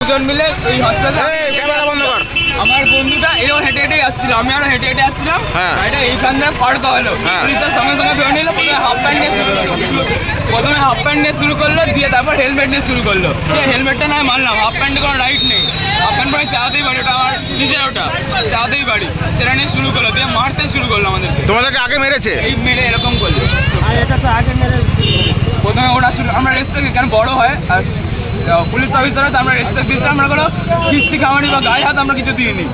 দুজন মিলে ওই হসপিটালে আমার বন্ধুটা এও হেঁটে হেঁটে আসছিল, আমি আরো হেঁটে হেঁটে আসছিলাম, এটা এইখান থেকে পার হলো। পুলিশের সঙ্গে সঙ্গে ধরে নিল, প্রথমে হাফ প্যান্ট নিয়ে শুরু করলো, দিয়ে তারপর হেলমেট নিয়ে শুরু করলো। হেলমেটটা নয় মানলাম, হাফ প্যান্টে কোনো রাইট নেই, হাফ প্যান্ট পরে চাওয়াতেই পারি, ওটা আমার নিজের, ওটা চাওয়াতেই পারি, সেটা নিয়ে শুরু করলো, দিয়ে মারতে শুরু করলো আমাদেরকে। তোমাদেরকে আগে মেরেছে? এই মেরে এরকম করলো, প্রথমে ওরা শুরু, আমরা রেসপেক্ট কেন বড় হয় আর পুলিশ অফিসাররা তো আমরা রেসপেক্ট দিয়েছিলাম, আমরা কোনো কিস্তি খাওয়ানি বা গায়ে হাত আমরা কিছু দিইনি।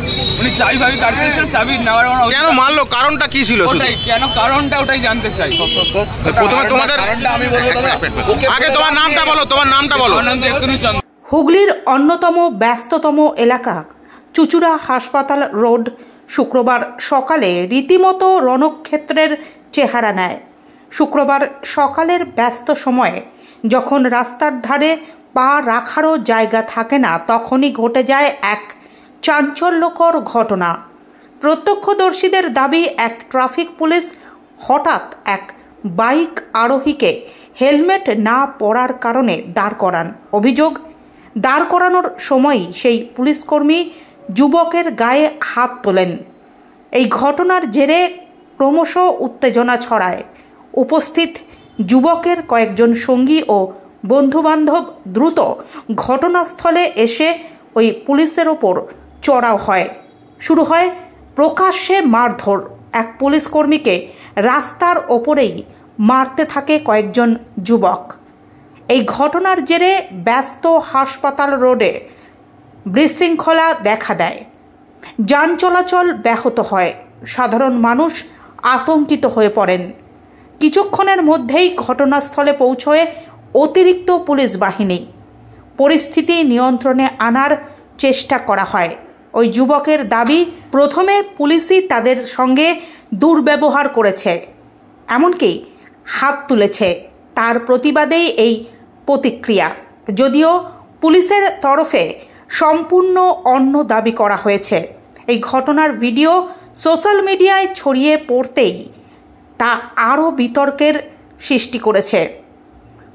উনি চাবি ভাবি কাটতে এসেছিলেন, চাবি নেওয়ার কেন মারলো, কারণটা কি ছিল? ওটাই কেন কারণটা ওটাই জানতে চাই। প্রথমে তোমাদের আমি বলবো, আগে তোমার নামটা বলো, তোমার নামটা বলো। হুগলির অন্যতম ব্যস্ততম এলাকা চুচুড়া হাসপাতাল রোড শুক্রবার সকালে রীতিমতো রণক্ষেত্রের চেহারা নেয়। শুক্রবার সকালের ব্যস্ত সময়ে যখন রাস্তার ধারে পা রাখারও জায়গা থাকে না, তখনই ঘটে যায় এক চাঞ্চল্যকর ঘটনা। প্রত্যক্ষদর্শীদের দাবি, এক ট্রাফিক পুলিশ হঠাৎ এক বাইক আরোহীকে হেলমেট না পরার কারণে দাঁড় করান। অভিযোগ, দাঁড় করানোর সময়ই সেই পুলিশকর্মী যুবকের গায়ে হাত তোলেন। এই ঘটনার জেরে ক্রমশ উত্তেজনা ছড়ায়। উপস্থিত যুবকের কয়েকজন সঙ্গী ও বন্ধুবান্ধব দ্রুত ঘটনাস্থলে এসে ওই পুলিশের ওপর চড়াও হয়। শুরু হয় প্রকাশ্যে মারধর। এক পুলিশকর্মীকে রাস্তার ওপরেই মারতে থাকে কয়েকজন যুবক। এই ঘটনার জেরে ব্যস্ত হাসপাতাল রোডে বিশৃঙ্খলা দেখা দেয়, যান চলাচল ব্যাহত হয়, সাধারণ মানুষ আতঙ্কিত হয়ে পড়েন। কিছুক্ষণের মধ্যেই ঘটনাস্থলে পৌঁছয় অতিরিক্ত পুলিশ বাহিনী। পরিস্থিতি নিয়ন্ত্রণে আনার চেষ্টা করা হয়। ওই যুবকের দাবি, প্রথমে পুলিশই তাদের সঙ্গে দুর্ব্যবহার করেছে, এমনকি হাত তুলেছে। তার প্রতিবাদেই এই প্রতিক্রিয়া। যদিও পুলিশের তরফে সম্পূর্ণ অন্য দাবি করা হয়েছে। এই ঘটনার ভিডিও সোশ্যাল মিডিয়ায় ছড়িয়ে পড়তেই তা আরও বিতর্কের সৃষ্টি করেছে।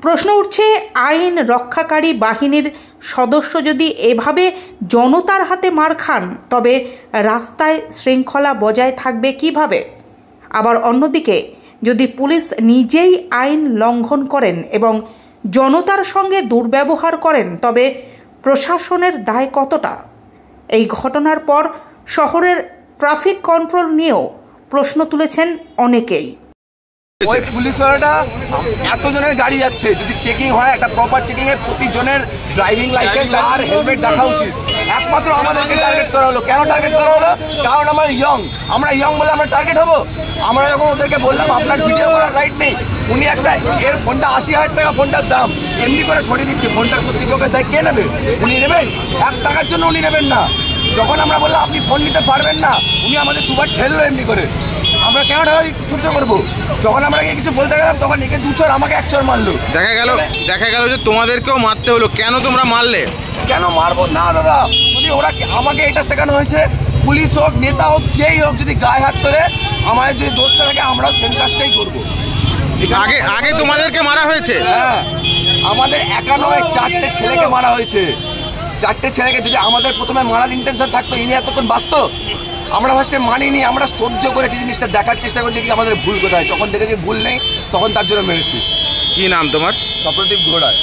প্রশ্ন উঠছে, আইন রক্ষাকারী বাহিনীর সদস্য যদি এভাবে জনতার হাতে মার খান, তবে রাস্তায় শৃঙ্খলা বজায় থাকবে কিভাবে? আবার অন্যদিকে যদি পুলিশ নিজেই আইন লঙ্ঘন করেন এবং জনতার সঙ্গে দুর্ব্যবহার করেন, তবে প্রশাসনের দায় কতটা? এই ঘটনার পর শহরের ট্রাফিক কন্ট্রোল নিয়েও প্রশ্ন তুলেছেন অনেকেই। ওই পুলিশওয়ালাটা এতজনের গাড়ি যাচ্ছে, যদি চেকিং হয় একটা প্রপার চেকিং এ প্রতিজনের ড্রাইভিং লাইসেন্স আর হেলমেট দেখা উচিত। একমাত্র আমাদেরকে টার্গেট করা হলো। কেন টার্গেট করা হলো? কারণ আমরা ইয়ং বলে আমরা টার্গেট হবো? আমরা যখন ওদেরকে বললাম আপনার ভিডিও করার রাইট নেই, উনি একটা এর ফোনটা 80,000 টাকা ফোনটার দাম এমনি করে সরিয়ে দিচ্ছে। ফোনটার কর্তৃপক্ষের দায় কে নেবে? উনি নেবেন? 1 টাকার জন্য উনি নেবেন না। যখন আমরা বললাম আপনি ফোন নিতে পারবেন না, উনি আমাদের দুবার ঠেললো এমনি করে। আমরা কেন সহ্য করবো? যখন আমরা কিছু বলতে গেলাম তখন একে 2 চড়, আমাকে 1 চড় মারলো। দেখা গেল যে তোমাদেরকেও মারতে হলো। কেন তোমরা মারলে? কেন মারবো না দাদা, যদি ওরা আমাকে এটা শেখানো হয়েছে, পুলিশ হোক নেতা হোক যেই হোক, যদি গায়ে হাত তোলে আমাদের যদি দোষটা থাকে আমরাও সেম কাজটাই করবো। আগে তোমাদেরকে মারা হয়েছে? হ্যাঁ, আমাদের একা নয়, 4টে ছেলেকে মারা হয়েছে। 4টে ছেলেকে যদি আমাদের প্রথমে মারার ইন্টেনশন থাকতো, ইনি এতক্ষণ বাঁচতো? আমরা ফার্স্টে মানিনি, আমরা সহ্য করেছি, জিনিসটা দেখার চেষ্টা করেছি কি আমাদের ভুল কোথায়। যখন দেখেছি ভুল নেই তখন তার জন্য মেরেছি। কি নাম তোমার? সপ্রদীপ ঘোড়ায়।